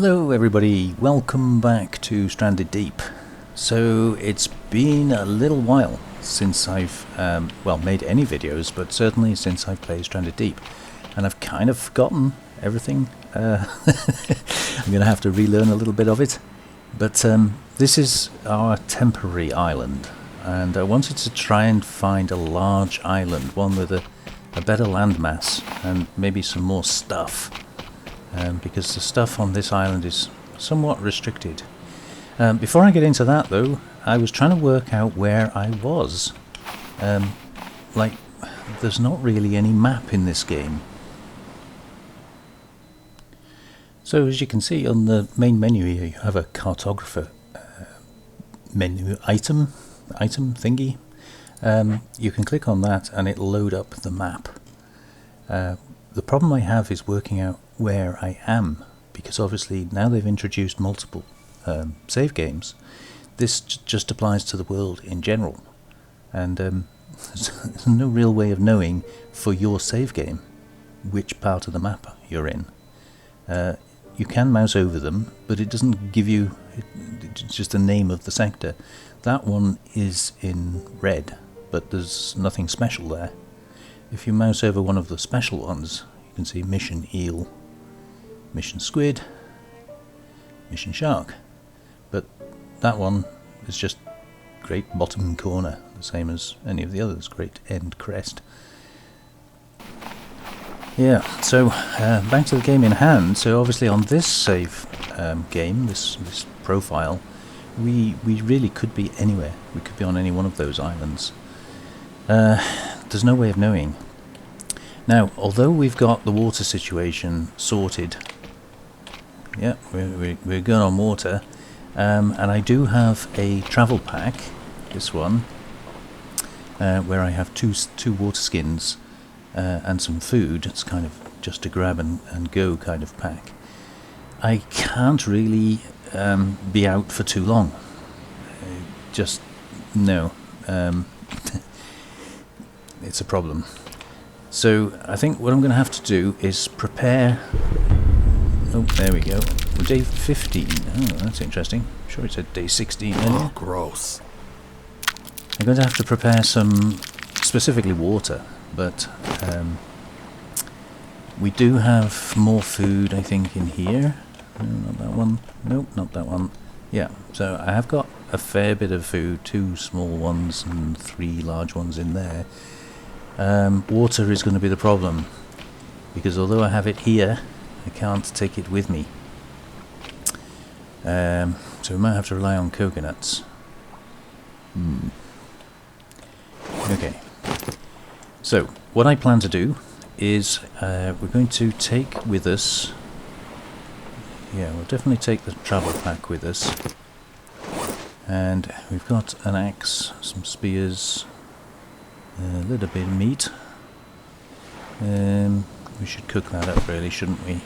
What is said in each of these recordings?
Hello everybody, welcome back to Stranded Deep. So it's been a little while since I've made any videos, but certainly since I've played Stranded Deep, and I've kind of forgotten everything. I'm going to have to relearn a little bit of it, but this is our temporary island, and I wanted to try and find a large island, one with a better landmass and maybe some more stuff. Because the stuff on this island is somewhat restricted. Before I get into that though, I was trying to work out where I was. There's not really any map in this game. So as you can see on the main menu here, you have a cartographer menu item thingy. You can click on that and it'll load up the map. The problem I have is working out where I am, because obviously now they've introduced multiple save games. This just applies to the world in general, and there's no real way of knowing for your save game which part of the map you're in. You can mouse over them, but it doesn't give you it's just the name of the sector. That one is in red, but there's nothing special there. If you mouse over one of the special ones, you can see Mission Eel, Mission Squid, Mission Shark. But that one is just Great Bottom Corner, the same as any of the others, Great End Crest. Yeah, so back to the game in hand. So obviously on this save game, this profile, we really could be anywhere. We could be on any one of those islands. There's no way of knowing. Now, although we've got the water situation sorted, yeah, we're good on water, and I do have a travel pack, this one, where I have two water skins and some food. It's kind of just a grab and go kind of pack. I can't really be out for too long. Just no. It's a problem. So I think what I'm going to have to do is prepare. Oh, there we go. We're day 15. Oh, that's interesting. I'm sure it said day 16 earlier. Oh, gross. I'm going to have to prepare some, specifically water, but we do have more food, I think, in here. No, not that one. Nope, not that one. Yeah, so I have got a fair bit of food, 2 small ones and 3 large ones in there. Water is going to be the problem, because although I have it here, I can't take it with me. So we might have to rely on coconuts. Okay. So what I plan to do is we're going to take with us. Yeah, we'll definitely take the travel pack with us. And we've got an axe, some spears, a little bit of meat. We should cook that up really, shouldn't we?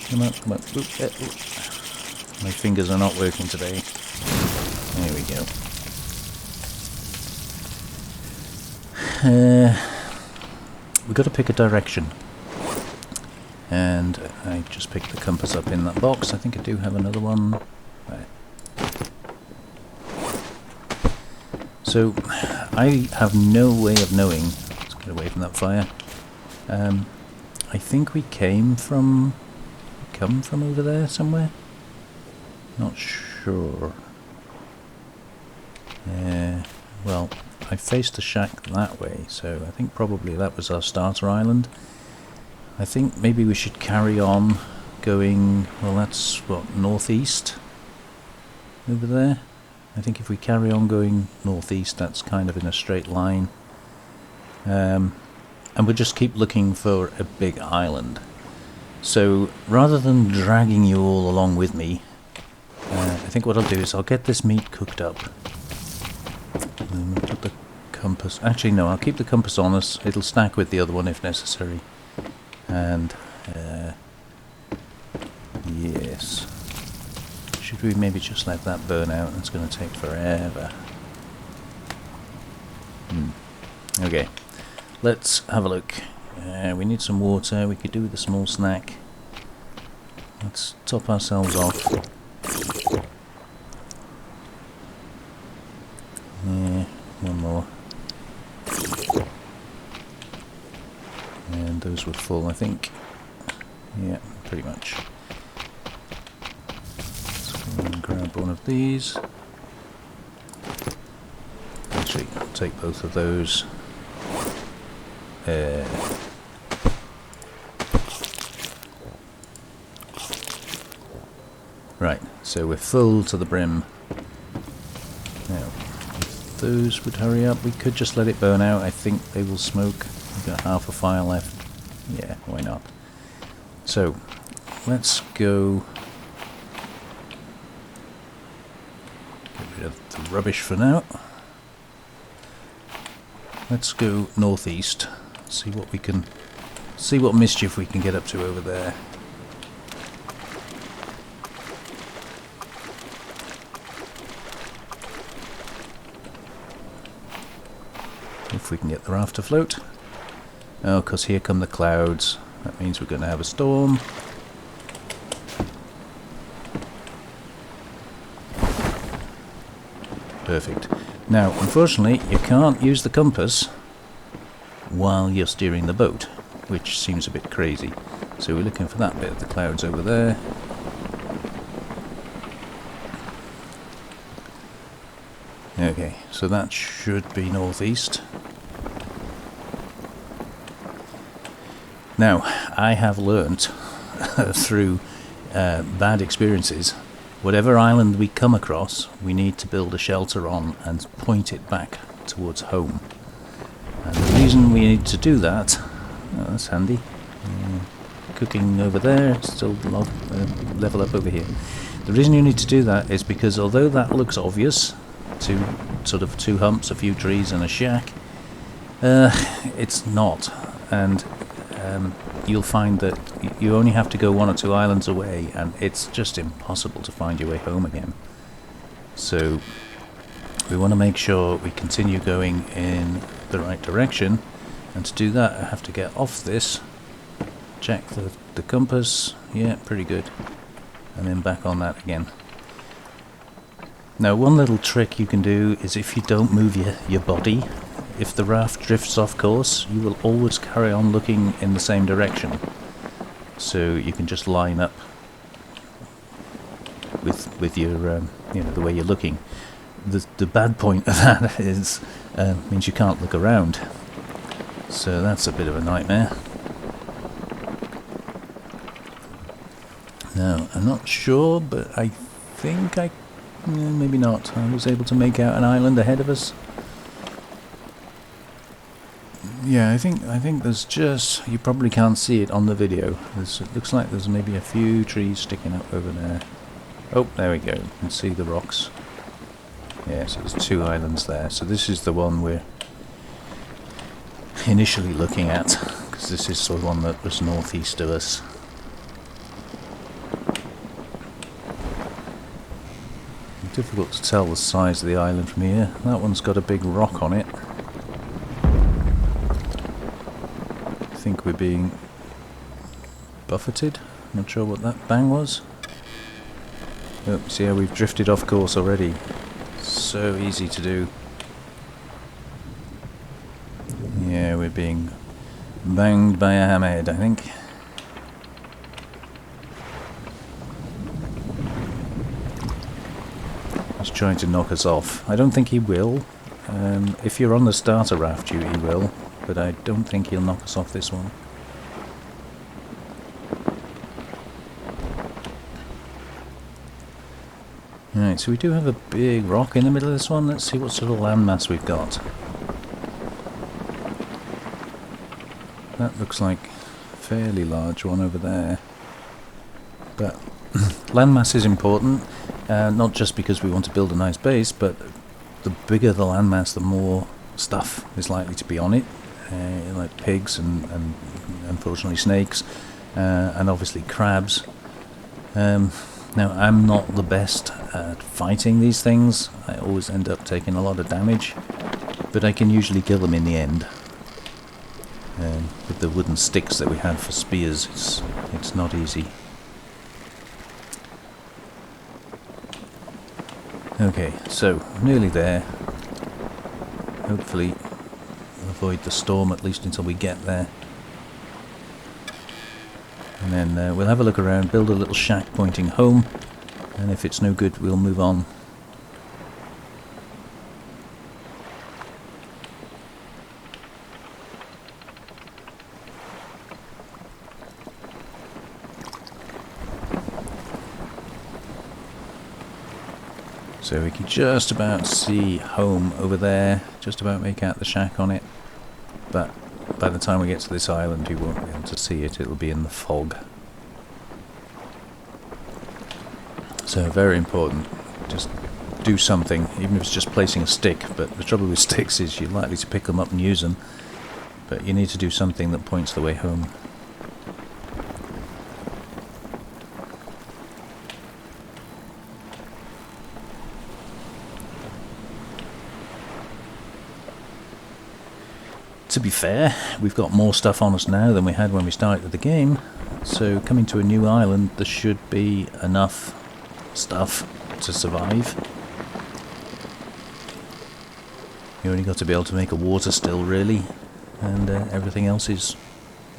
Come on, come on. Oop. My fingers are not working today. There we go. We've got to pick a direction. And I just picked the compass up in that box. I think I do have another one. Right. So I have no way of knowing. Let's get away from that fire. I think we come from over there somewhere. Not sure. Well, I faced the shack that way, so I think probably that was our starter island. I think maybe we should carry on going, well, that's what, northeast over there. I think if we carry on going northeast, that's kind of in a straight line. And we'll just keep looking for a big island. So rather than dragging you all along with me, I think what I'll do is I'll get this meat cooked up. And we'll put the compass. Actually, no, I'll keep the compass on us. It'll stack with the other one if necessary. And yes, should we maybe just let that burn out? It's going to take forever. Okay, let's have a look. We need some water. We could do with a small snack. Let's top ourselves off. Yeah, one more. And those were full, I think. Yeah, pretty much. Let's go and grab one of these. Actually, I'll take both of those. Right, so we're full to the brim. Now, if those would hurry up, we could just let it burn out. I think they will smoke. We've got half a fire left. Yeah, why not? So, let's go. Get rid of the rubbish for now. Let's go northeast. See what we can. See what mischief we can get up to over there. If we can get the raft afloat. Oh, because here come the clouds. That means we're going to have a storm. Perfect. Now, unfortunately, you can't use the compass while you're steering the boat, which seems a bit crazy. So we're looking for that bit of the clouds over there. Okay, so that should be northeast. Now, I have learnt through bad experiences, whatever island we come across, we need to build a shelter on and point it back towards home. And the reason we need to do that, oh, that's handy, cooking over there, still level up over here. The reason you need to do that is because although that looks obvious, two humps, a few trees and a shack, it's not. And you'll find that you only have to go 1 or 2 islands away and it's just impossible to find your way home again. So we want to make sure we continue going in the right direction, and to do that I have to get off this, check the compass, yeah, pretty good, and then back on that again. Now, one little trick you can do is if you don't move your body, if the raft drifts off course, you will always carry on looking in the same direction. So you can just line up with your, the way you're looking. The bad point of that is means you can't look around. So that's a bit of a nightmare. Now, I'm not sure, but I think maybe not. I was able to make out an island ahead of us. Yeah, I think there's just, you probably can't see it on the video. It looks like there's maybe a few trees sticking up over there. Oh, there we go. You can see the rocks. Yeah, so there's 2 islands there. So this is the one we're initially looking at, because this is the one that was northeast of us. Difficult to tell the size of the island from here. That one's got a big rock on it. I think we're being buffeted. Not sure what that bang was. Oh, see how we've drifted off course already. So easy to do. Yeah, we're being banged by a hammerhead, I think. He's trying to knock us off. I don't think he will. If you're on the starter raft, he will. But I don't think he'll knock us off this one. Right, so we do have a big rock in the middle of this one. Let's see what sort of landmass we've got. That looks like a fairly large one over there. But landmass is important, not just because we want to build a nice base, but the bigger the landmass, the more stuff is likely to be on it. Like pigs and unfortunately snakes, and obviously crabs. Now, I'm not the best at fighting these things. I always end up taking a lot of damage. but I can usually kill them in the end. With the wooden sticks that we had for spears, it's not easy. Okay, so nearly there. Hopefully we'll avoid the storm at least until we get there. And then we'll have a look around, build a little shack pointing home, and if it's no good we'll move on. So we can just about see home over there, just about make out the shack on it, but by the time we get to this island you won't be able to see it, it'll be in the fog. So very important, just do something, even if it's just placing a stick, but the trouble with sticks is you're likely to pick them up and use them, but you need to do something that points the way home. To be fair, we've got more stuff on us now than we had when we started the game, so coming to a new island there should be enough stuff to survive. You only got to be able to make a water still really, and everything else is,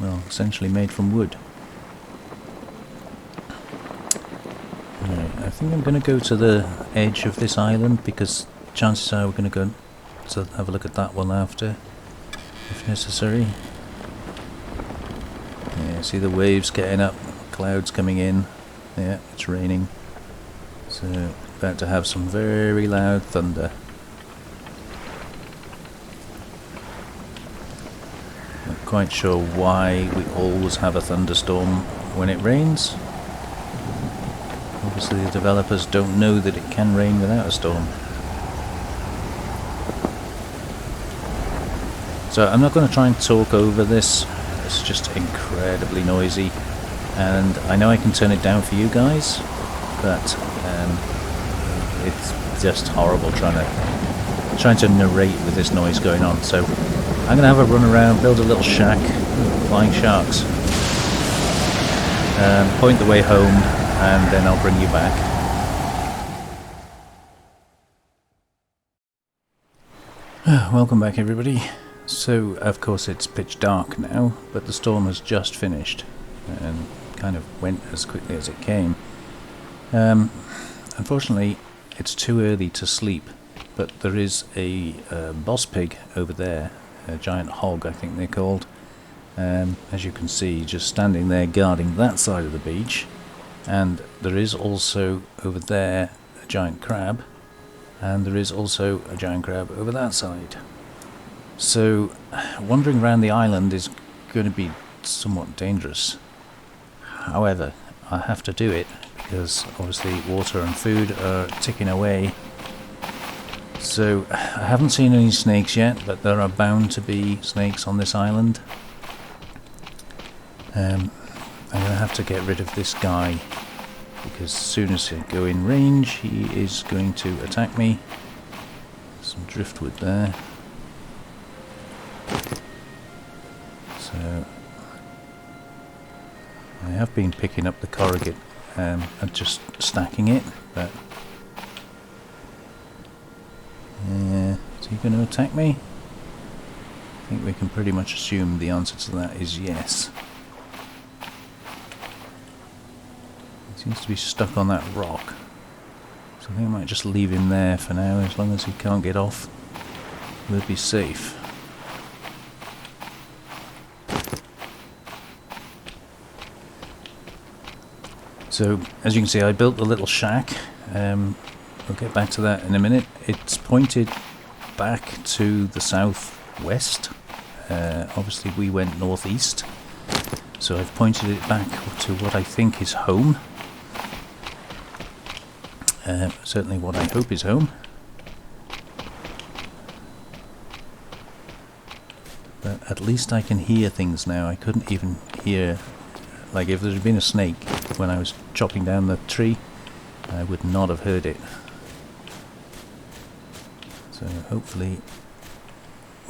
well, essentially made from wood. Right, I think I'm going to go to the edge of this island because chances are we're going to go to have a look at that one after, if necessary. Yeah, see the waves getting up, clouds coming in. Yeah, it's raining. So, about to have some very loud thunder. Not quite sure why we always have a thunderstorm when it rains. Obviously the developers don't know that it can rain without a storm. So I'm not going to try and talk over this, it's just incredibly noisy, and I know I can turn it down for you guys, but it's just horrible trying to narrate with this noise going on. So I'm going to have a run around, build a little shack, flying sharks, point the way home, and then I'll bring you back. Welcome back everybody. So, of course it's pitch dark now, but the storm has just finished and kind of went as quickly as it came. Unfortunately, it's too early to sleep, but there is a boss pig over there, a giant hog I think they're called, as you can see, just standing there guarding that side of the beach, and there is also over there a giant crab, and there is also a giant crab over that side. So, wandering around the island is going to be somewhat dangerous. However, I have to do it because obviously water and food are ticking away. So, I haven't seen any snakes yet, but there are bound to be snakes on this island. I'm going to have to get rid of this guy because as soon as I go in range, he is going to attack me. Some driftwood there. So I have been picking up the corrugate and just stacking it, but is he going to attack me? I think we can pretty much assume the answer to that is yes. He seems to be stuck on that rock, so I think I might just leave him there for now. As long as he can't get off, we'll be safe. So, as you can see, I built a little shack. We'll get back to that in a minute. It's pointed back to the southwest. Obviously, we went northeast. So I've pointed it back to what I think is home. Certainly what I hope is home. But at least I can hear things now. I couldn't even hear... Like if there had been a snake when I was chopping down the tree, I would not have heard it. So hopefully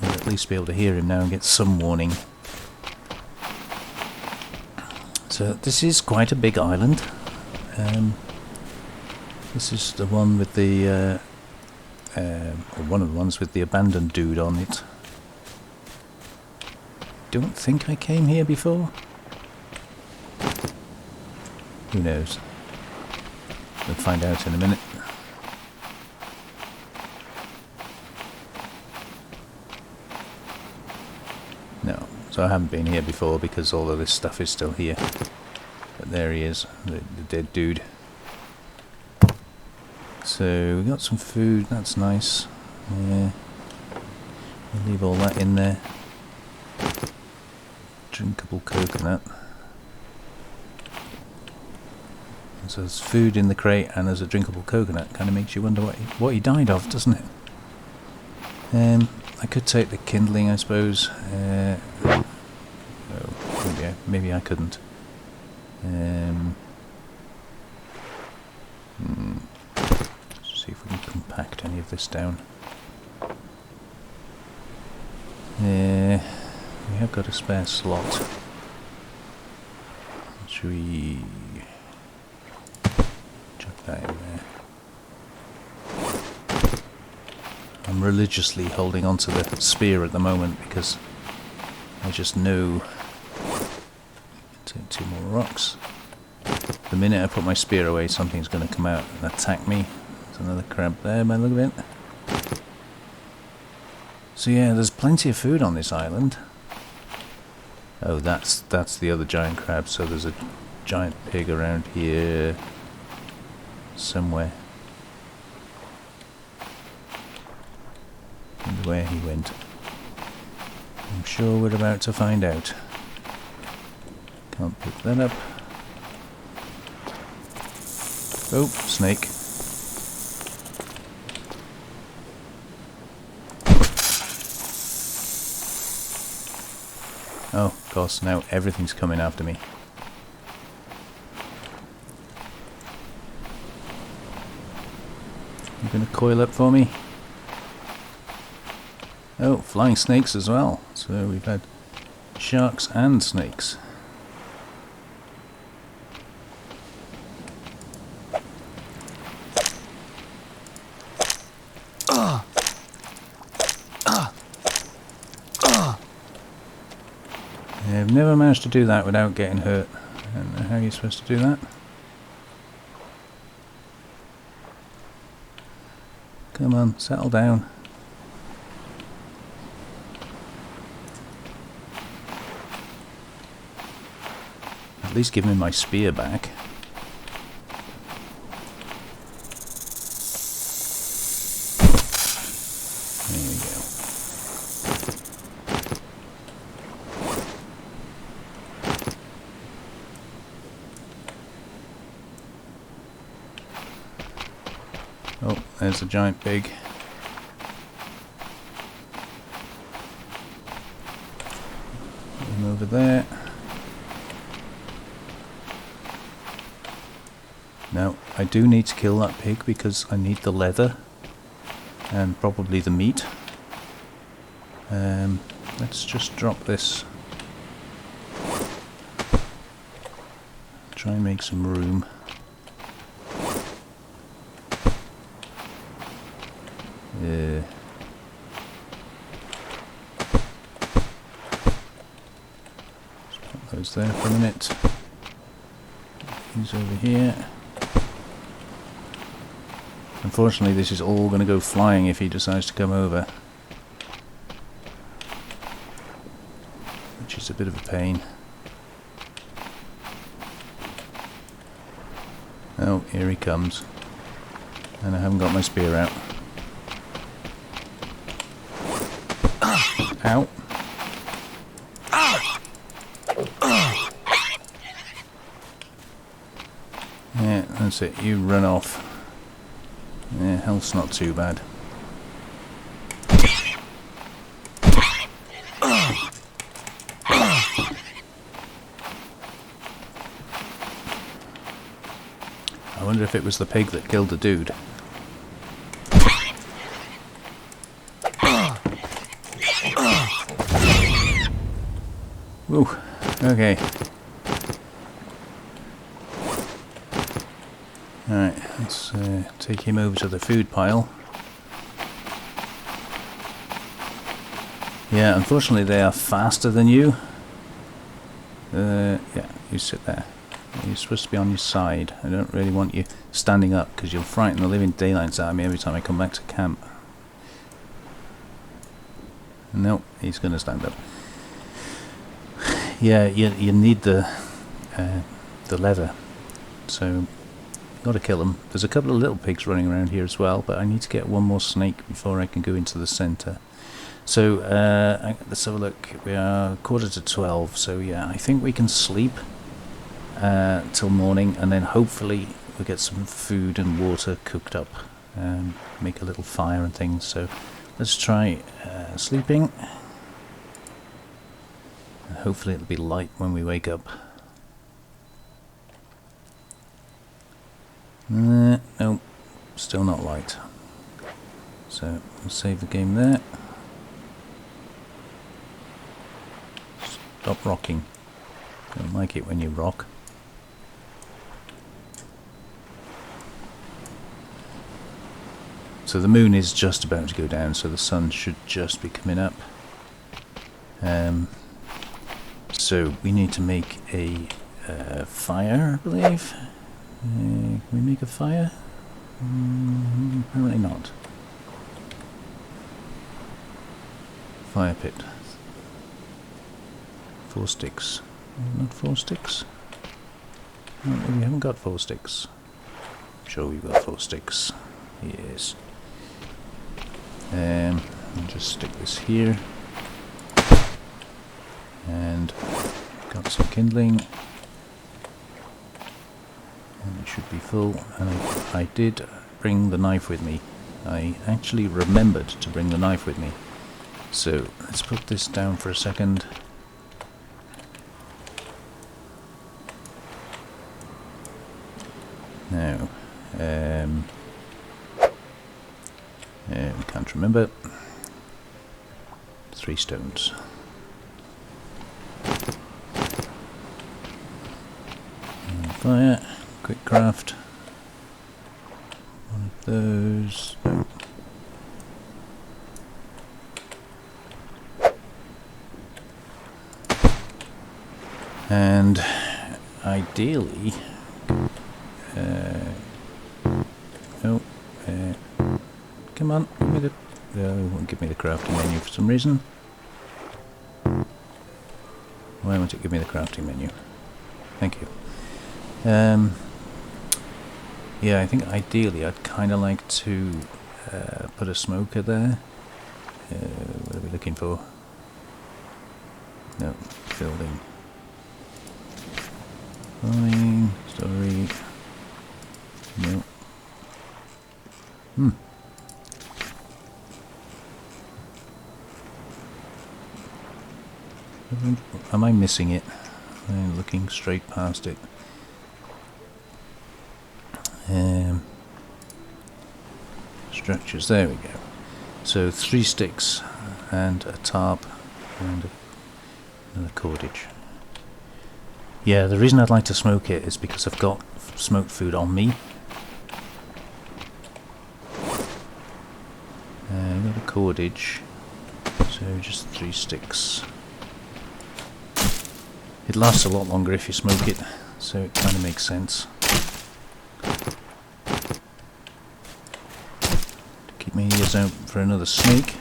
we'll at least be able to hear him now and get some warning. So this is quite a big island. This is the one with the or one of the ones with the abandoned dude on it. Don't think I came here before. Who knows? We'll find out in a minute. No, so I haven't been here before because all of this stuff is still here. But there he is, the dead dude. So we got some food, that's nice. Yeah. We'll leave all that in there. Drinkable coconut. And so there's food in the crate and there's a drinkable coconut. Kind of makes you wonder what he died of, doesn't it? I could take the kindling, I suppose. Oh, maybe I couldn't. See if we can compact any of this down. We have got a spare slot. Should we chuck that in there? I'm religiously holding onto the spear at the moment because I just know. Take 2 more rocks. The minute I put my spear away, something's going to come out and attack me. There's another crab there by the look of it. So yeah, there's plenty of food on this island. Oh, that's the other giant crab. So there's a giant pig around here somewhere. And where he went, I'm sure we're about to find out. Can't pick that up. Oh, snake. Oh, of course, now everything's coming after me. You gonna coil up for me? Oh, flying snakes as well. So we've had sharks and snakes. I've never managed to do that without getting hurt. I don't know how you're supposed to do that. Come on, settle down. At least give me my spear back. There we go. Oh, there's a giant pig. Put him over there. Now, I do need to kill that pig because I need the leather and probably the meat. Let's just drop this. Try and make some room. Just put those there for a minute. He's over here. Unfortunately, this is all going to go flying if he decides to come over. Which is a bit of a pain. Oh, here he comes. And I haven't got my spear out. Ow. Yeah, that's it. You run off. Yeah, health's not too bad. I wonder if it was the pig that killed the dude. Okay. Alright, let's take him over to the food pile. Yeah, unfortunately they are faster than you. Yeah, you sit there. You're supposed to be on your side. I don't really want you standing up because you'll frighten the living daylights out of me every time I come back to camp. No, he's going to stand up. Yeah, you need the leather, so you've got to kill them. There's a couple of little pigs running around here as well, but I need to get one more snake before I can go into the centre. So let's have a look. We are 11:45, so yeah, I think we can sleep till morning, and then hopefully we'll get some food and water cooked up, make a little fire and things. So let's try sleeping, and hopefully it'll be light when we wake up. No, still not light. So we'll save the game there. Stop rocking. Don't like it when you rock. So the moon is just about to go down, so the sun should just be coming up. So we need to make a fire, I believe. Can we make a fire? Apparently not. Fire pit. 4 sticks. Not 4 sticks? No, we haven't got 4 sticks. I'm sure we've got 4 sticks. Yes. I'll just stick this here. And got some kindling. And it should be full. And I did bring the knife with me. I actually remembered to bring the knife with me. So let's put this down for a second. Now, can't remember. 3 stones. And fire, quick craft. One of those. No. And ideally, come on, give me the. It won't give me the crafting menu for some reason. Why won't it give me the crafting menu? Thank you. Yeah, I think ideally I'd kind of like to put a smoker there. What are we looking for? No, building. Fine, story. No. Am I missing it? I'm looking straight past it. Structures, there we go. So 3 sticks and a tarp and another cordage. Yeah, the reason I'd like to smoke it is because I've got smoked food on me. I've got a cordage, so just 3 sticks. It lasts a lot longer if you smoke it, so it kind of makes sense. Keep my ears out for another snake.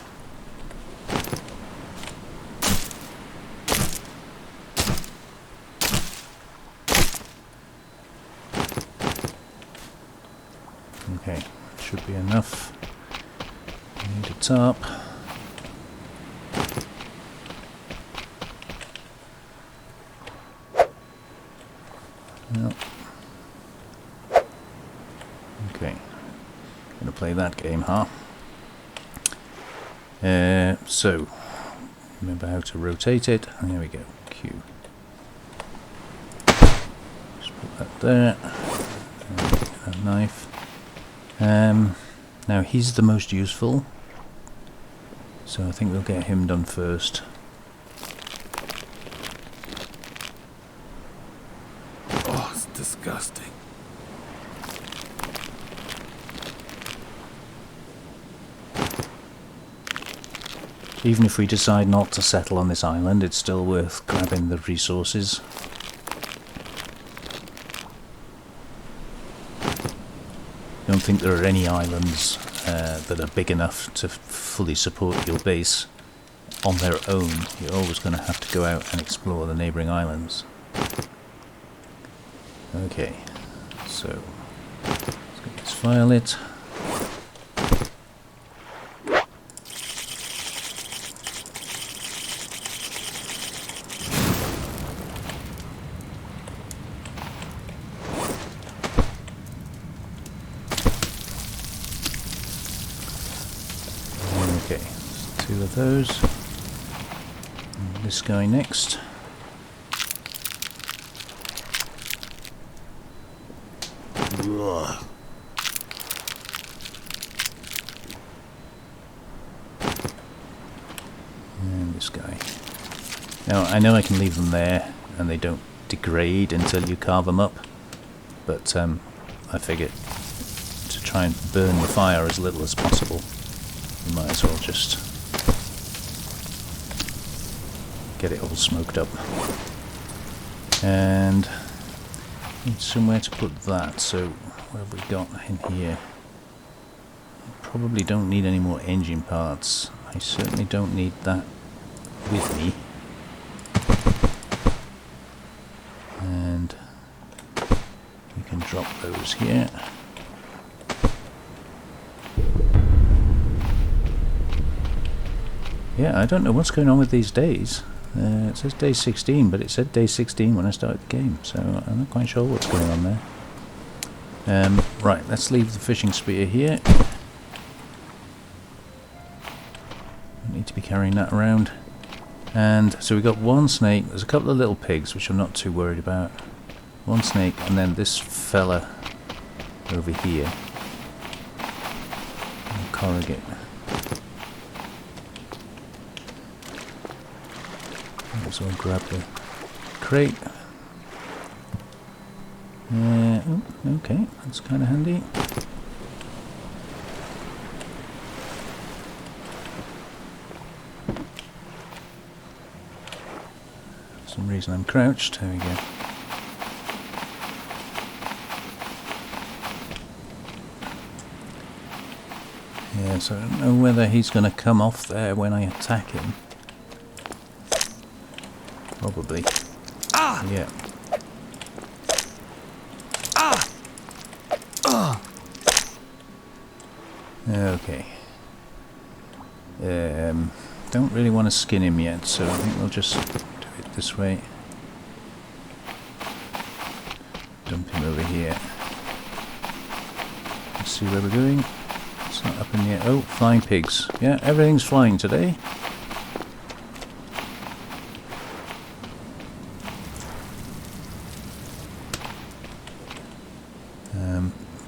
Okay, should be enough. Need a tarp. No. Okay, gonna play that game, huh? So remember how to rotate it. And there we go. Q. Just put that there. That knife. Now he's the most useful, so I think we'll get him done first. disgusting. Even if we decide not to settle on this island, it's still worth grabbing the resources. I don't think there are any islands that are big enough to fully support your base on their own. You're always going to have to go out and explore the neighbouring islands. Okay, so let's get this fire lit. Okay, 2 of those. And this guy next. Ugh. And this guy. Now, I know I can leave them there and they don't degrade until you carve them up, but I figured to try and burn the fire as little as possible, you might as well just get it all smoked up. And need somewhere to put that, so what have we got in here? Probably don't need any more engine parts. I certainly don't need that with me. And we can drop those here. Yeah, I don't know what's going on with these days. It says day 16, but it said day 16 when I started the game, so I'm not quite sure what's going on there. Right, let's leave the fishing spear here. Don't need to be carrying that around. And so we've got one snake, there's a couple of little pigs, which I'm not too worried about. One snake, and then this fella over here. Corrugate. So I'll grab the crate. Oh, okay, that's kind of handy. For some reason I'm crouched. There we go. Yeah, so I don't know whether he's going to come off there when I attack him. Probably. Ah! Yeah. Ah! Okay. Don't really want to skin him yet, so I think we'll just do it this way. Dump him over here. Let's see where we're going. It's not up in the air. Oh, flying pigs. Yeah, everything's flying today.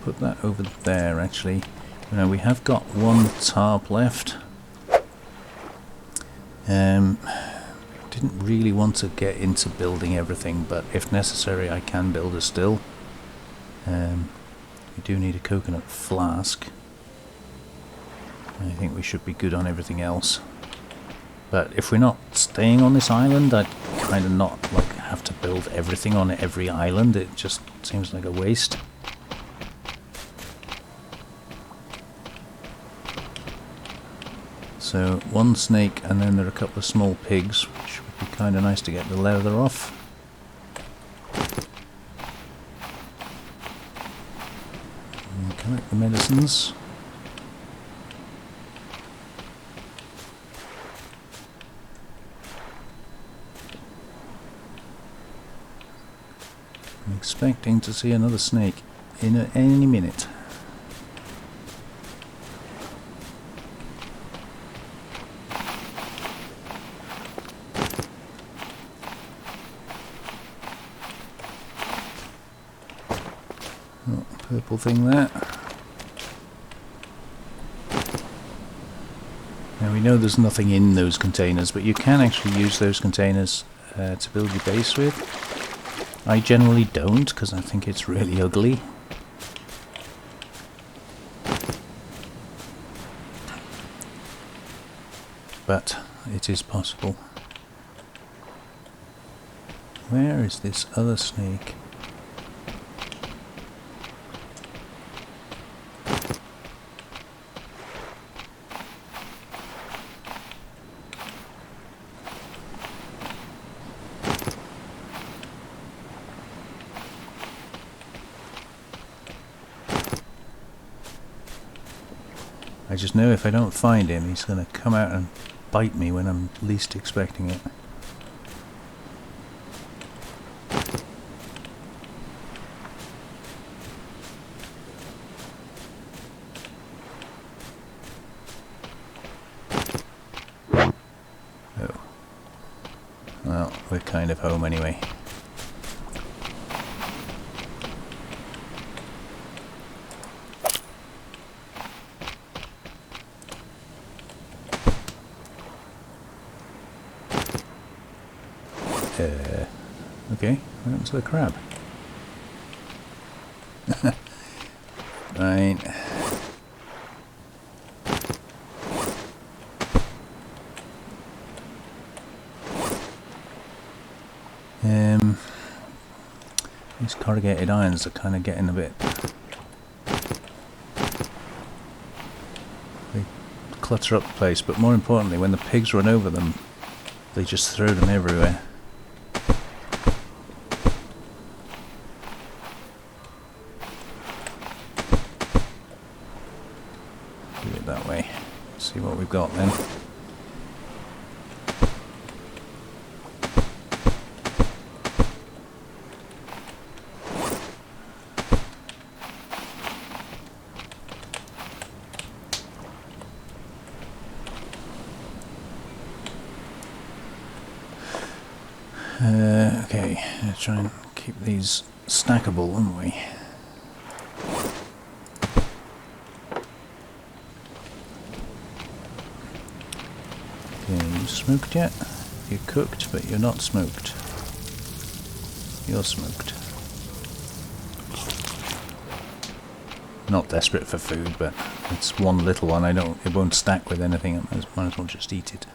Put that over there, actually. You know, we have got one tarp left. Didn't really want to get into building everything, but if necessary I can build a still. We do need a coconut flask. I think we should be good on everything else. But if we're not staying on this island, I'd kind of not like have to build everything on every island. It just seems like a waste. So one snake, and then there are a couple of small pigs, which would be kind of nice to get the leather off. And collect the medicines. I'm expecting to see another snake in any minute. Purple thing there. Now we know there's nothing in those containers, but you can actually use those containers to build your base with. I generally don't, because I think it's really ugly. But it is possible. Where is this other snake? I just know if I don't find him, he's going to come out and bite me when I'm least expecting it. Oh. Well, we're kind of home anyway. Okay, what happened to the crab? Right. These corrugated irons are kind of getting a bit... They clutter up the place, but more importantly, when the pigs run over them, they just throw them everywhere. Do it that way. See what we've got then. Okay, let's try and keep these stackable, won't we? Okay, you smoked yet? You're cooked, but you're not smoked. You're smoked. Not desperate for food, but it's one little one. It won't stack with anything. I might as well just eat it.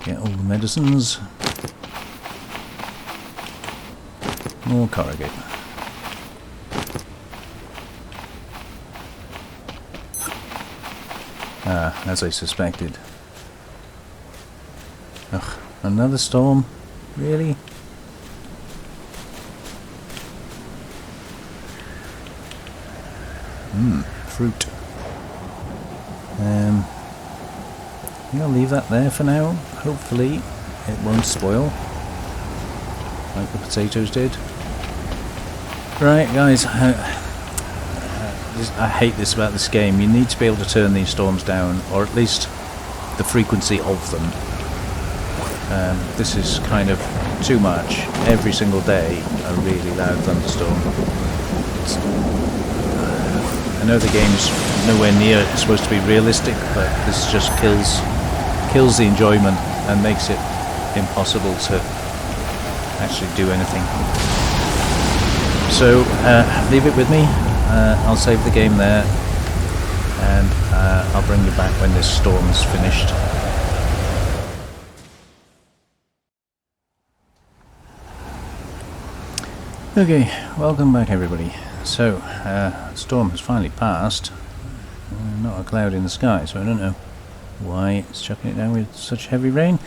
Get all the medicines. More corrugate. Ah, as I suspected. Ugh, another storm? Really? Fruit. I think I'll leave that there for now. Hopefully it won't spoil like the potatoes did. Right guys, I hate this about this game. You need to be able to turn these storms down, or at least the frequency of them. This is kind of too much. Every single day a really loud thunderstorm. I know the game's nowhere near supposed to be realistic, but this just kills the enjoyment and makes it impossible to actually do anything. So leave it with me. I'll save the game there, and I'll bring you back when this storm's finished. Okay, welcome back everybody. So, storm has finally passed. Not a cloud in the sky, so I don't know why it's chucking it down with such heavy rain.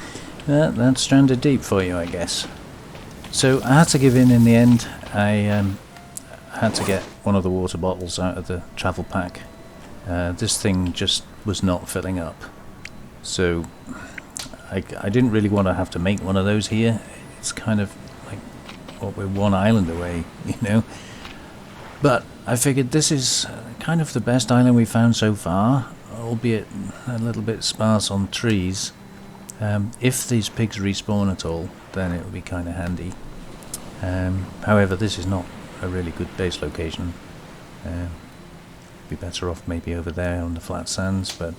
That's stranded deep for you, I guess. So I had to give in the end. I had to get one of the water bottles out of the travel pack. This thing just was not filling up. So I didn't really want to have to make one of those here. It's kind of like, well, we're one island away, you know. But I figured this is kind of the best island we've found so far, albeit a little bit sparse on trees. If these pigs respawn at all, then it would be kind of handy. However, this is not a really good base location. Be better off maybe over there on the flat sands, but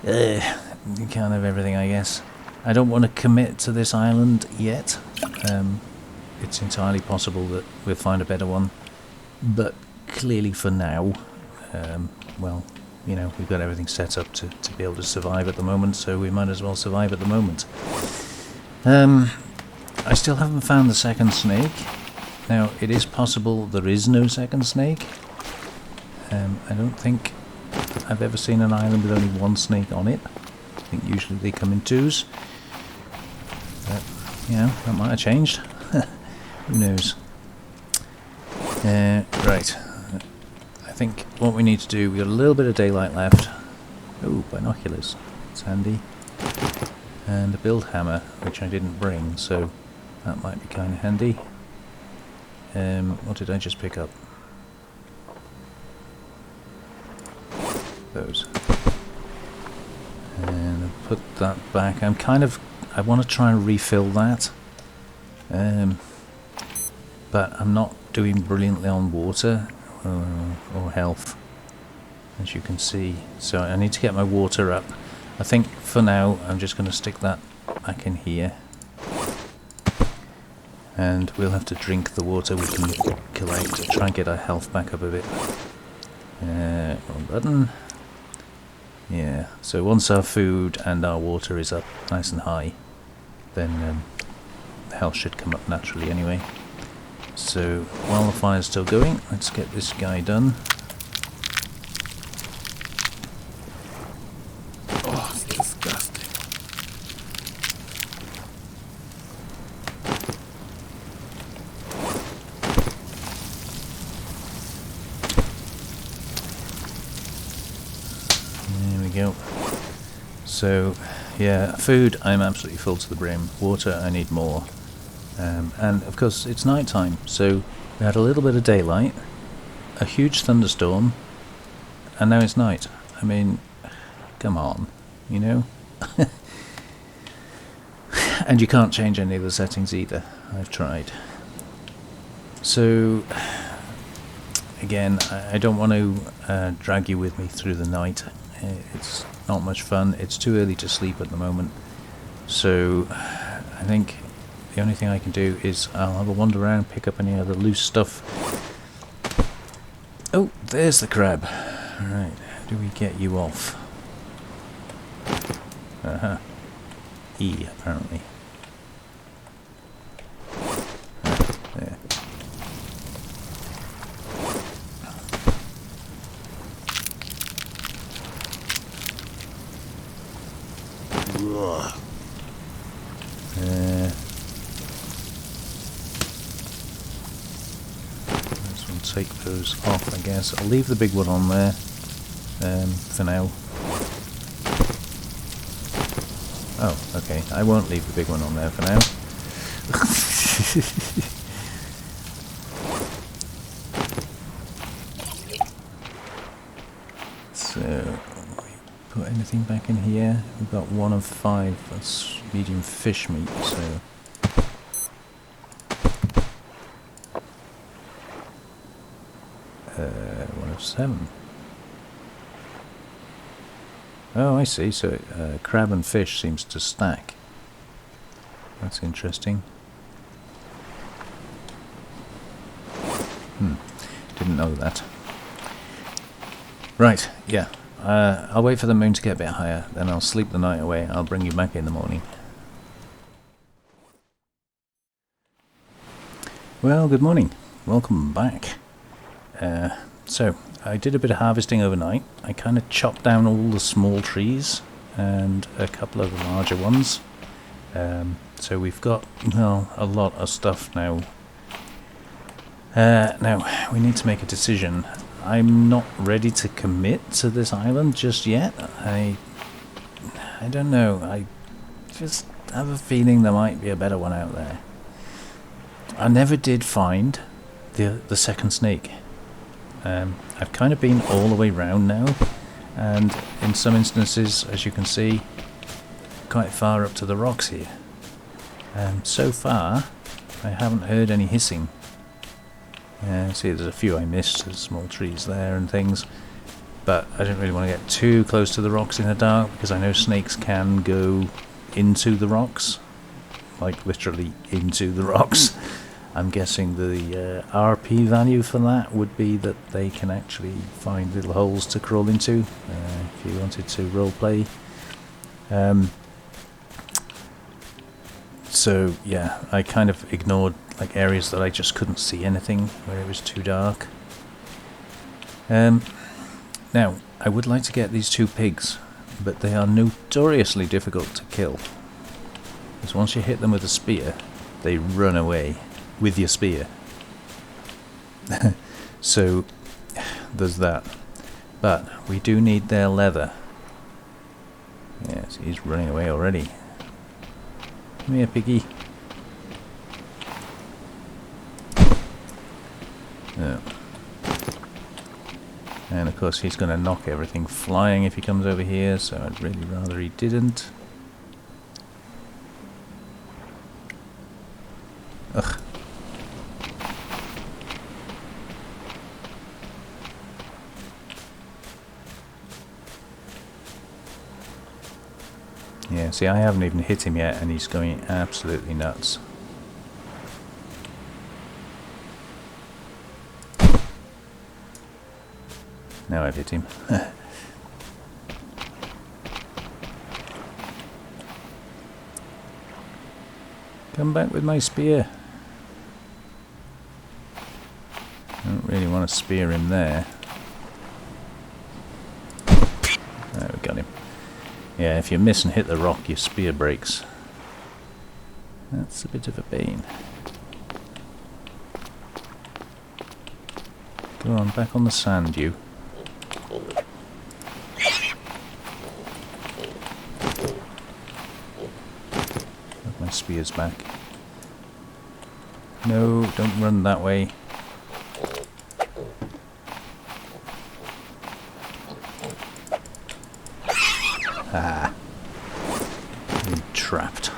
you can't have everything, I guess. I don't want to commit to this island yet. It's entirely possible that we'll find a better one, but clearly for now, well, you know, we've got everything set up to be able to survive at the moment, so we might as well survive at the moment. I still haven't found the second snake. Now, it is possible there is no second snake. I don't think I've ever seen an island with only one snake on it. I think usually they come in twos. But, you know, that might have changed. Who knows? Right. I think what we need to do, we've got a little bit of daylight left. Oh, binoculars. It's handy. And a build hammer, which I didn't bring, so that might be kind of handy. What did I just pick up? Those. And I'll put that back. I want to try and refill that. But I'm not doing brilliantly on water or health, as you can see. So I need to get my water up. I think for now I'm just going to stick that back in here. And we'll have to drink the water we can collect to try and get our health back up a bit. Wrong button. Yeah, so once our food and our water is up nice and high, then the health should come up naturally anyway. So while the fire's still going, let's get this guy done. Oh, it's disgusting. There we go. So, yeah, food I'm absolutely full to the brim. Water I need more. And of course it's night time, so we had a little bit of daylight, a huge thunderstorm, and now it's night. I mean, come on, you know? And you can't change any of the settings either. I've tried. So, again, I don't want to drag you with me through the night. It's not much fun. It's too early to sleep at the moment. So, I think the only thing I can do is I'll have a wander around, pick up any other loose stuff. Oh, there's the crab. Right, how do we get you off? E, apparently. There. Take those off, I guess. I'll leave the big one on there for now. Oh, okay. I won't leave the big one on there for now. So, we put anything back in here? We've got 1 of 5. That's medium fish meat, so... 1 of 7. Oh, I see. So crab and fish seems to stack. That's interesting. Didn't know that. Right, yeah. I'll wait for the moon to get a bit higher, then I'll sleep the night away. I'll bring you back in the morning. Well, good morning. Welcome back. So, I did a bit of harvesting overnight. I kind of chopped down all the small trees and a couple of the larger ones. So we've got, well, a lot of stuff now. Now, we need to make a decision. I'm not ready to commit to this island just yet. I don't know. I just have a feeling there might be a better one out there. I never did find the second snake. I've kind of been all the way round now, and in some instances, as you can see, quite far up to the rocks here. So far, I haven't heard any hissing. See, there's a few I missed. There's small trees there and things. But I don't really want to get too close to the rocks in the dark, because I know snakes can go into the rocks. Like, literally into the rocks. I'm guessing the RP value for that would be that they can actually find little holes to crawl into, if you wanted to roleplay. So yeah, I kind of ignored like areas that I just couldn't see anything, where it was too dark. Now, I would like to get these 2 pigs, but they are notoriously difficult to kill. Because once you hit them with a spear, they run away with your spear. So, there's that. But we do need their leather. Yes, he's running away already. Come here, piggy. Oh. And of course he's going to knock everything flying if he comes over here, so I'd really rather he didn't. Ugh. Yeah, see, I haven't even hit him yet and he's going absolutely nuts. Now I've hit him. Come back with my spear. I don't really want to spear him there. There, we got him. Yeah, if you miss and hit the rock, your spear breaks. That's a bit of a pain. Go on, back on the sand, you. My spear's back. No, don't run that way. Ah. I'm trapped.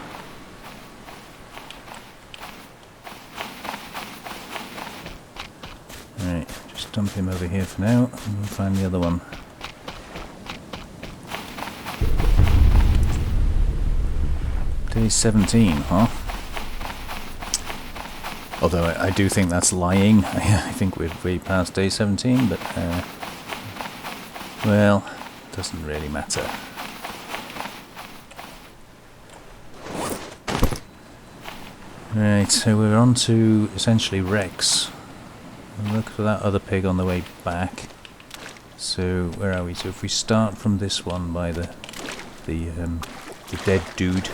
Right, just dump him over here for now, and we'll find the other one. Day 17, huh? Although I do think that's lying. I think we're way past day 17, but well, doesn't really matter. Right, so we're on to essentially Rex. We'll look for that other pig on the way back. So where are we? So if we start from this one by the dead dude.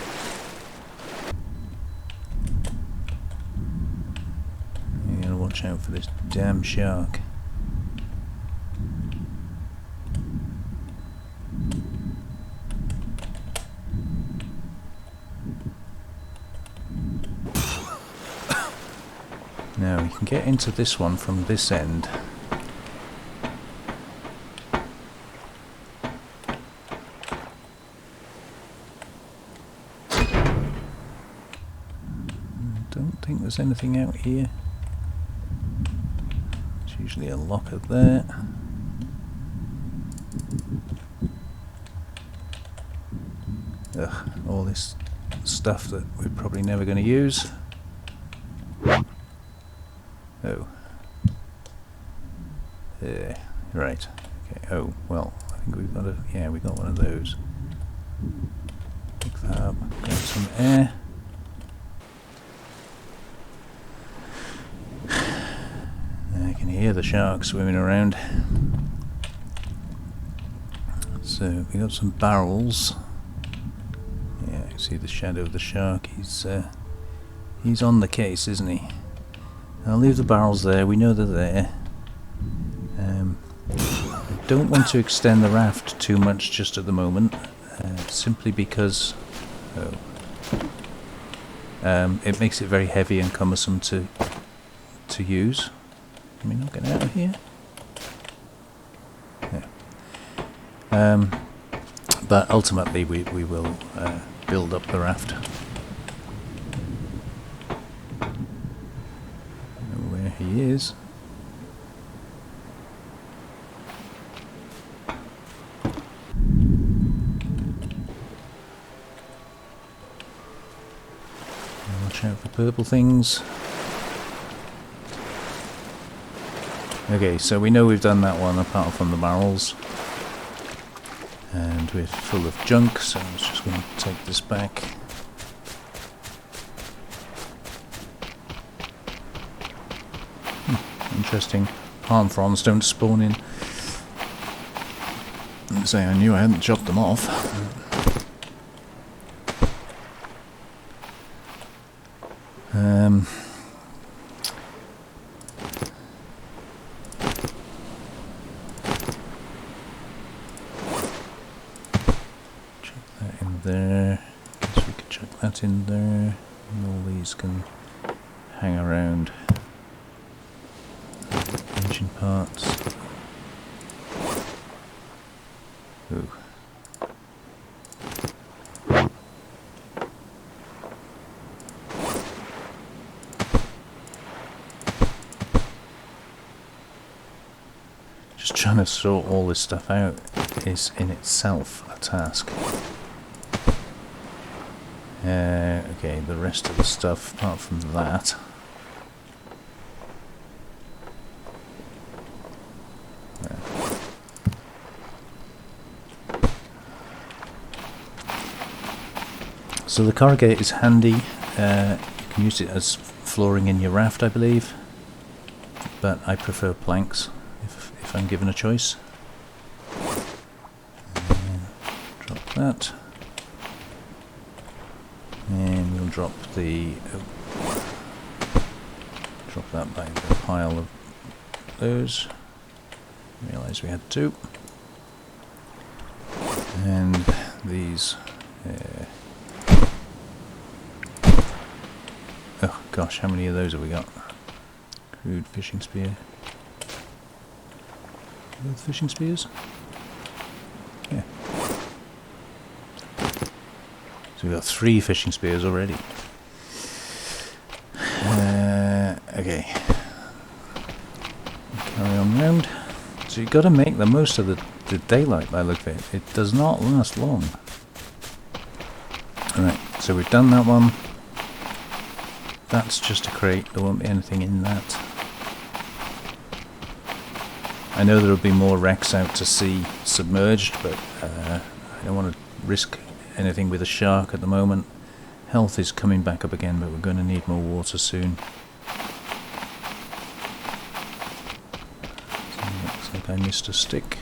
You gotta watch out for this damn shark. Now we can get into this one from this end. Don't think there's anything out here. There's usually a locker there. Ugh, all this stuff that we're probably never going to use. Oh. Right. Okay. Oh, well, I think we've got a... Yeah, we got one of those. Pick that up. Grab some air. I can hear the shark swimming around. So, we got some barrels. Yeah, I can see the shadow of the shark. He's on the case, isn't he? I'll leave the barrels there, we know they're there. I don't want to extend the raft too much just at the moment, simply because it makes it very heavy and cumbersome to use. Can we not get out of here? Yeah. But ultimately we will build up the raft. Where he is. Watch out for purple things. Okay, so we know we've done that one apart from the barrels. And we're full of junk, so I'm just going to take this back. Interesting. Palm fronds don't spawn in. Let's say I knew I hadn't chopped them off. There. Guess we could chuck that in there. And all these can hang around. Engine parts. Ooh. Just trying to sort all this stuff out is in itself a task. Okay, the rest of the stuff, apart from that. So the corrugate is handy. You can use it as flooring in your raft, I believe. But I prefer planks if I'm given a choice. Drop that. And we'll drop the drop that by the pile of those. Realised we had two. And these. Oh gosh, how many of those have we got? Crude fishing spear. Both fishing spears? Yeah. So we've got 3 fishing spears already. Okay. Carry on round. So you've got to make the most of the daylight by the look of it. It does not last long. Alright, so we've done that one. That's just a crate, there won't be anything in that. I know there'll be more wrecks out to sea submerged, but I don't want to risk anything with a shark at the moment. Health is coming back up again, but we're going to need more water soon. So looks like I missed a stick.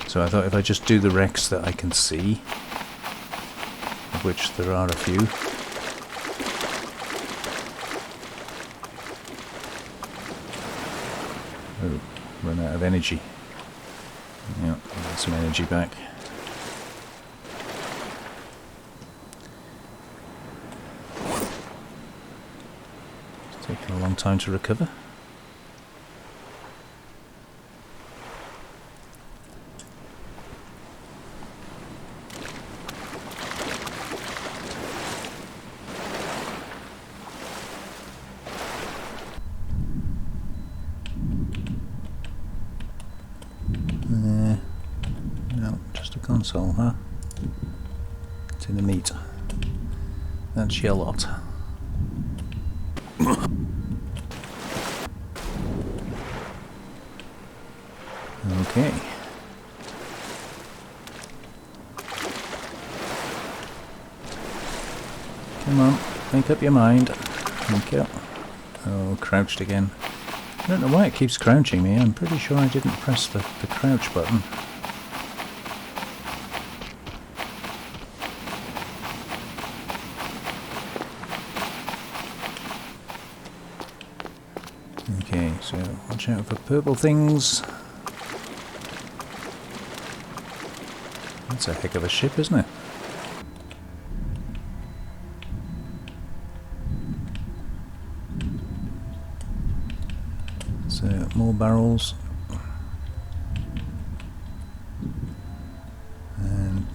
So I thought if I just do the wrecks that I can see, of which there are a few. Oh, run out of energy. Yeah, get some energy back. It's taken a long time to recover. Console, huh? It's in the meat. That's your lot. Okay. Come on, make up your mind. Thank you. Oh, crouched again. I don't know why it keeps crouching me. I'm pretty sure I didn't press the crouch button. Okay, so watch out for purple things. That's a heck of a ship, isn't it? So, more barrels.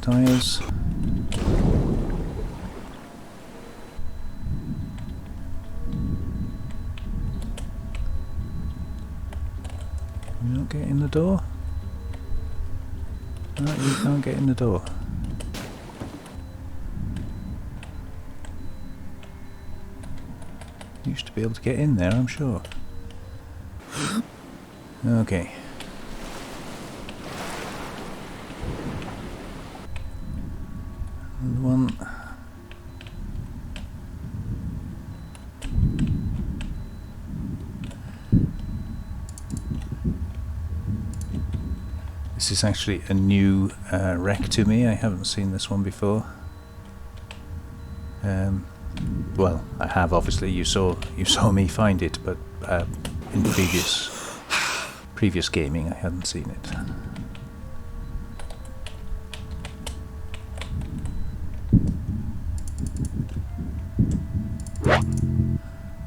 Tyres. You not get in the door? No, you can't get in the door. Used to be able to get in there, I'm sure. Okay. Another one. This is actually a new wreck to me. I haven't seen this one before. Well, I have obviously. You saw me find it, but in previous gaming, I hadn't seen it.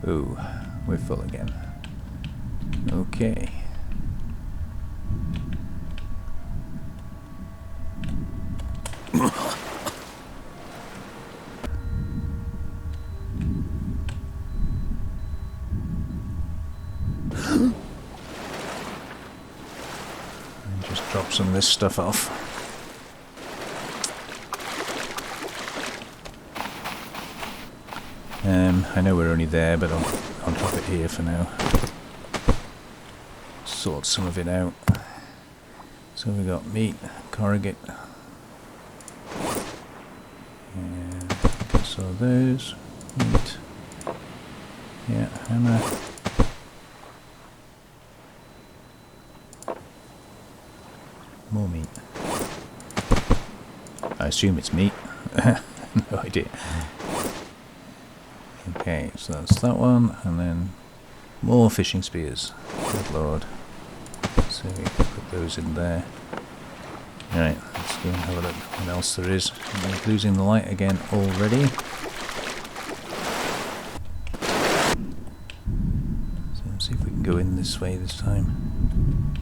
Ooh, we're full again. Okay. Just drop some of this stuff off. I know we're only there, but I'll drop it here for now. Sort some of it out. So we got meat, corrugate, and so those meat. Yeah, hammer. More meat. I assume it's meat. No idea. Okay, so that's that one, and then more fishing spears. Good lord. So we can put those in there. Alright, let's go and have a look what else there is. I'm losing the light again already. So let's see if we can go in this way this time.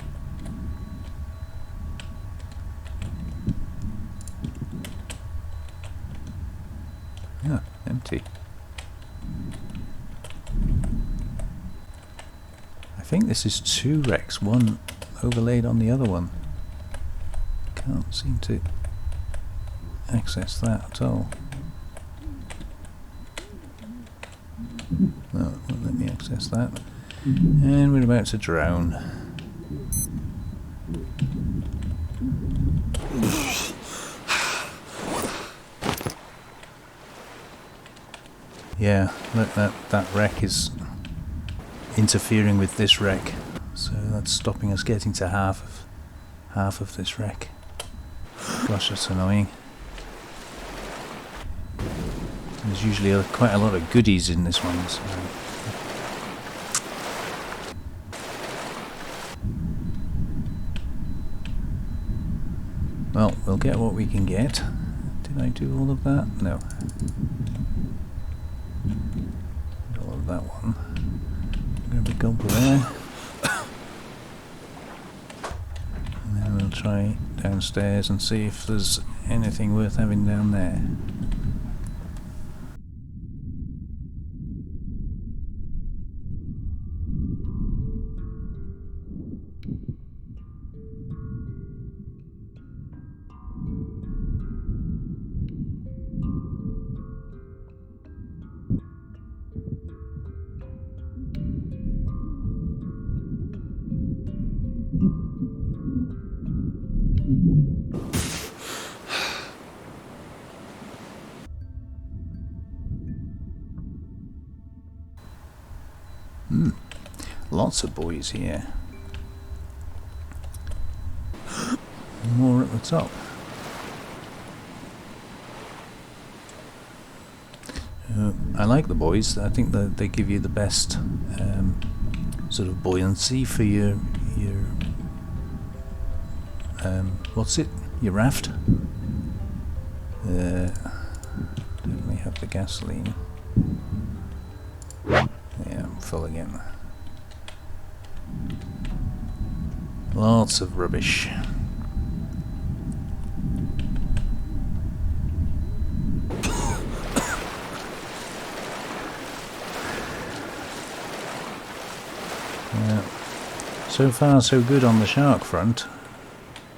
Yeah, empty. I think this is two wrecks, one overlaid on the other one. Can't seem to access that at all. No, it won't let me access that. And we're about to drown. Yeah, look, that wreck is interfering with this wreck, so that's stopping us getting to half of this wreck. Gosh, that's annoying. There's usually quite a lot of goodies in this one, so. Well, we'll get what we can get. Did I do all of that? No. Did all of that one. Grab a gulp there. And then we'll try downstairs and see if there's anything worth having down there. Lots of boys here. More at the top. I like the buoys. I think that they give you the best sort of buoyancy for your what's it? Your raft. Definitely have the gasoline. Yeah, I'm full again. Lots of rubbish. So far so good on the shark front. I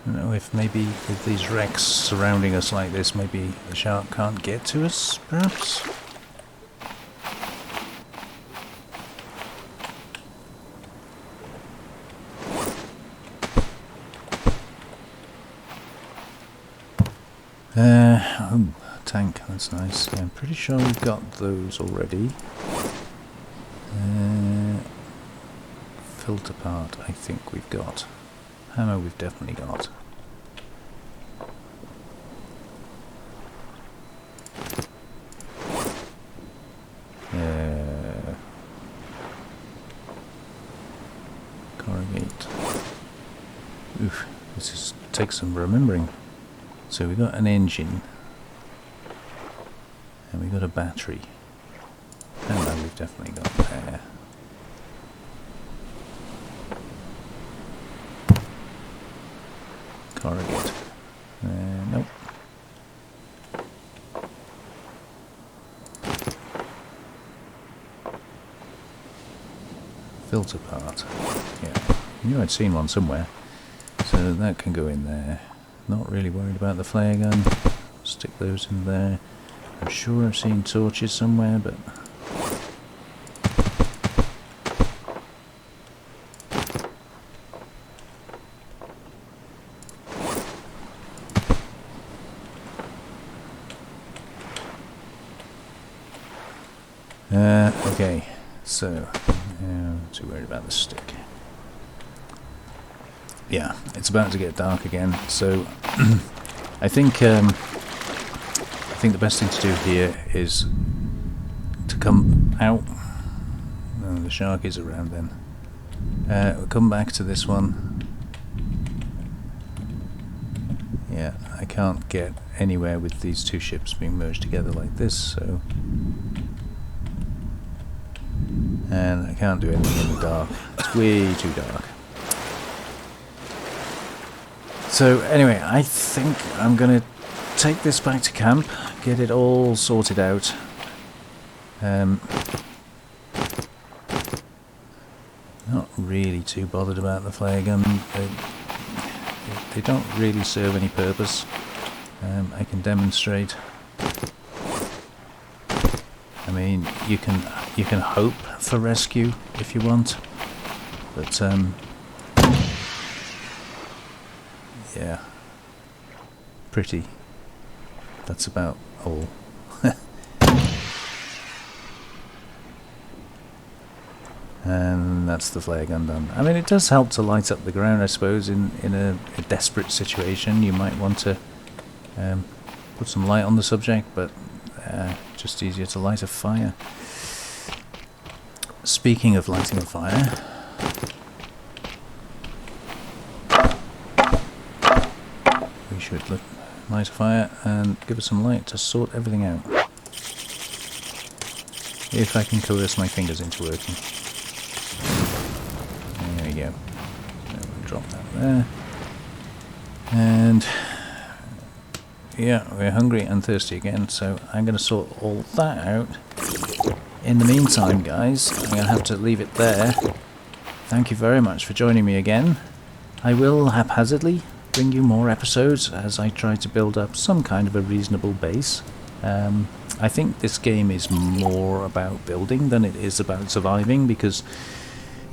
don't know if maybe with these wrecks surrounding us like this, maybe the shark can't get to us, perhaps? Oh, tank, that's nice. Yeah, I'm pretty sure we've got those already. Filter part, I think we've got. Hammer, we've definitely got. Corrugate. Oof, takes some remembering. So we've got an engine. And we've got a battery. And now we've definitely got there. Corrugate. Nope. Filter part. Yeah, I knew I'd seen one somewhere. So that can go in there. Not really worried about the flare gun. Stick those in there. I'm sure I've seen torches somewhere, but... okay, so... I'm too worried about the stick. Yeah, it's about to get dark again, so I think the best thing to do here is to come out. Oh, the shark is around then. We'll come back to this one. Yeah, I can't get anywhere with these two ships being merged together like this, so... And I can't do anything in the dark. It's way too dark. So anyway, I think I'm going to take this back to camp, get it all sorted out. Not really too bothered about the flare gun. They don't really serve any purpose. I can demonstrate. I mean, you can hope for rescue if you want, but yeah, pretty. That's about all. And that's the flare gun done. I mean, it does help to light up the ground, I suppose. In a desperate situation, you might want to put some light on the subject, but just easier to light a fire. Speaking of lighting a fire, we should light a fire and give it some light to sort everything out. If I can coerce my fingers into working. There we go. We'll drop that there. And yeah, we're hungry and thirsty again, so I'm going to sort all that out. In the meantime, guys, I'm going to have to leave it there. Thank you very much for joining me again. I will haphazardly bring you more episodes as I try to build up some kind of a reasonable base. I think this game is more about building than it is about surviving, because,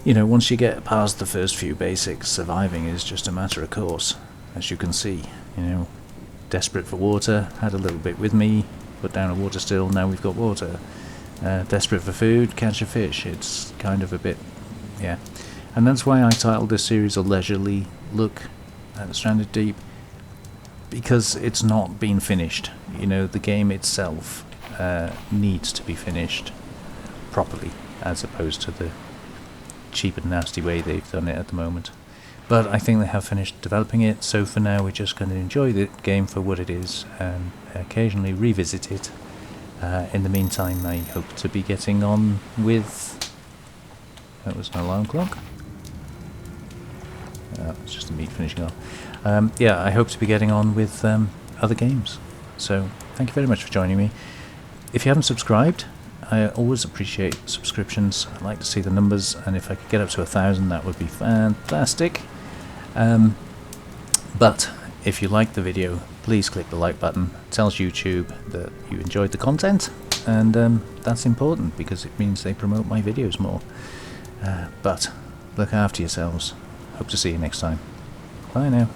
you know, once you get past the first few basics, surviving is just a matter of course, as you can see. You know, desperate for water, had a little bit with me, put down a water still, now we've got water. Desperate for food, catch a fish. It's kind of a bit, yeah. And that's why I titled this series A Leisurely Look at Stranded Deep, because it's not been finished. You know, the game itself needs to be finished properly, as opposed to the cheap and nasty way they've done it at the moment. But I think they have finished developing it, so for now we're just going to enjoy the game for what it is and occasionally revisit it. In the meantime, I hope to be getting on with... That was an alarm clock? It's just the meat finishing off. Yeah, I hope to be getting on with other games. So, thank you very much for joining me. If you haven't subscribed, I always appreciate subscriptions. I like to see the numbers, and if I could get up to 1,000, that would be fantastic. But if you like the video, please click the like button. It tells YouTube that you enjoyed the content, and that's important because it means they promote my videos more. But look after yourselves. Hope to see you next time. Bye now.